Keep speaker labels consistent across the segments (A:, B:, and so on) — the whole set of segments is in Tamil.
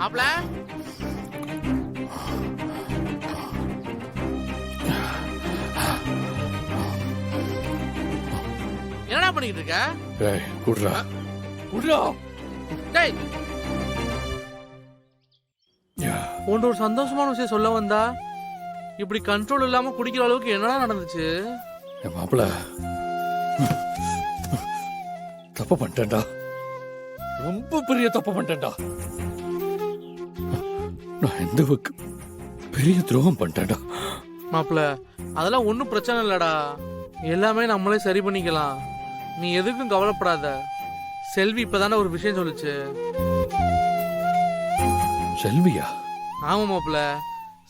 A: மாப்ள என்னடா பண்ணிட்டு இருக்க?
B: டேய் குடுறா குடுறா.
A: டேய்
B: யா
A: உன்ட ஒரு சந்தோஷமான விஷயம் சொல்ல வந்தா இப்படி கண்ட்ரோல் இல்லாம குடிக்கிற அளவுக்கு என்னடா நடந்துச்சு?
B: என் மாப்பிள தப்பு பண்ணிட்டேன்டா. ரொம்ப பெரிய தப்பு பண்ணிட்டேன்டா. நான் எந்தவுக்கு பெரிய துரோகம் பண்ணிட்டேன்டா.
A: மாப்ள அதெல்லாம் ஒன்றும் பிரச்சனை இல்லடா, எல்லாமே நம்மளே சரி பண்ணிக்கலாம். நீ எதுக்கும் கவலைப்படாத. செல்வி இப்பதானே ஒரு விஷயம் சொல்லுச்சு.
B: செல்வியா?
A: ஆமா மாப்ள,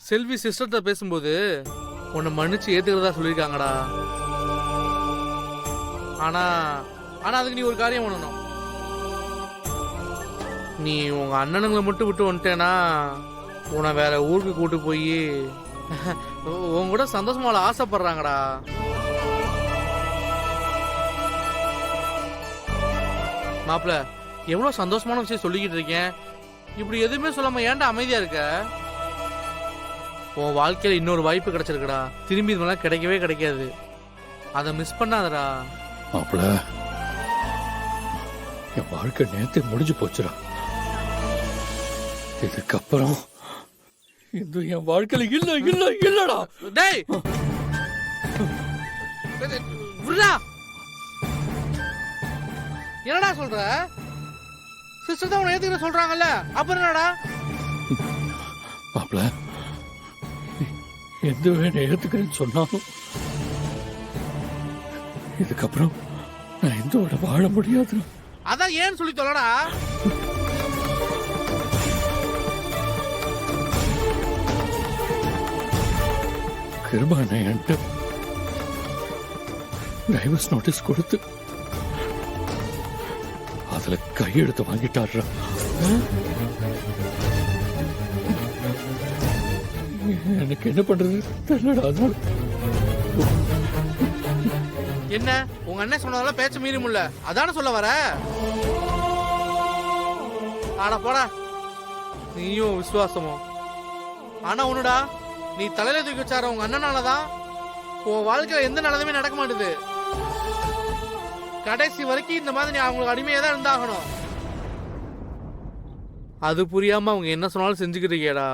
A: செல்வி சிஸ்டர்கிட்ட பேசும்போது உன்னை மன்னிச்சு ஏத்துக்கிறதா சொல்லியிருக்காங்கடா. ஆனா ஆனா அதுக்கு நீ ஒரு காரியம் பண்ணணும். நீ உங்க அண்ணனுங்களை மட்டும் விட்டு வந்துட்டேனா உன்னை வேற ஊருக்கு கூட்டு போய் உன் கூட சந்தோஷமா வாழ ஆசைப்படுறாங்கடா. மாப்பிள எவ்வளவு சந்தோஷமான விஷயம் சொல்லிக்கிட்டு இருக்கேன், இப்படி எதுவுமே சொல்லாம ஏன்டா அமைதியா இருக்க? உன் வாழ்க்கையில இன்னொரு வாய்ப்பு கிடைச்சிருக்குடா, திரும்பி இதெல்லாம் கிடைக்கவே கிடைக்காது. அதை மிஸ் பண்ணாதடா.
B: மாப்பிள என் வாழ்க்கை நேத்து முடிஞ்சு போச்சுடா. இதுக்கப்புறம் இது என் வாழ்க்கையில இல்ல இல்ல இல்லடா.
A: டேய் விடுடா. என்னடா சொல்ற? சிஸ்டர் தான் உன்னை ஏத்துக்கிற சொல்றாங்கல்ல, அப்புறம் என்னடா?
B: மாப்பிள எந்த வேணும் ஏத்துக்கிறேன்னு சொன்னாலும் இதுக்கப்புறம் நான் எந்தோட வாழ முடியாது.
A: அதான் ஏன்னு சொல்லி சொல்லடா.
B: கிருபான என்கிட்ட டைவர்ஸ் நோட்டீஸ் கொடுத்து அதுல கையெழுத்து வாங்கிட்டாரு. எனக்கு என்ன பண்றது தெரியலடா. அதனால
A: என்ன உங்க அண்ணன் சொன்னதெல்லாம் பேச்ச மீறி முடியல அதான சொல்ல வர? ஆனா போடா நீயும் விசுவாசமும். ஆனா ஒண்ணுடா, நீ தலையில தூக்கி வச்சார உங்க அண்ணனாலதான் உன் வாழ்க்கையில எந்த நல்லதுமே நடக்க மாட்டுது. கடைசி வரைக்கும் இந்த மாதிரி நீ அவங்களுக்கு அடிமையா தான் இருந்தாகணும். அது புரியாம அவங்க என்ன சொன்னாலும் செஞ்சுக்கிட்டு இருக்கேடா.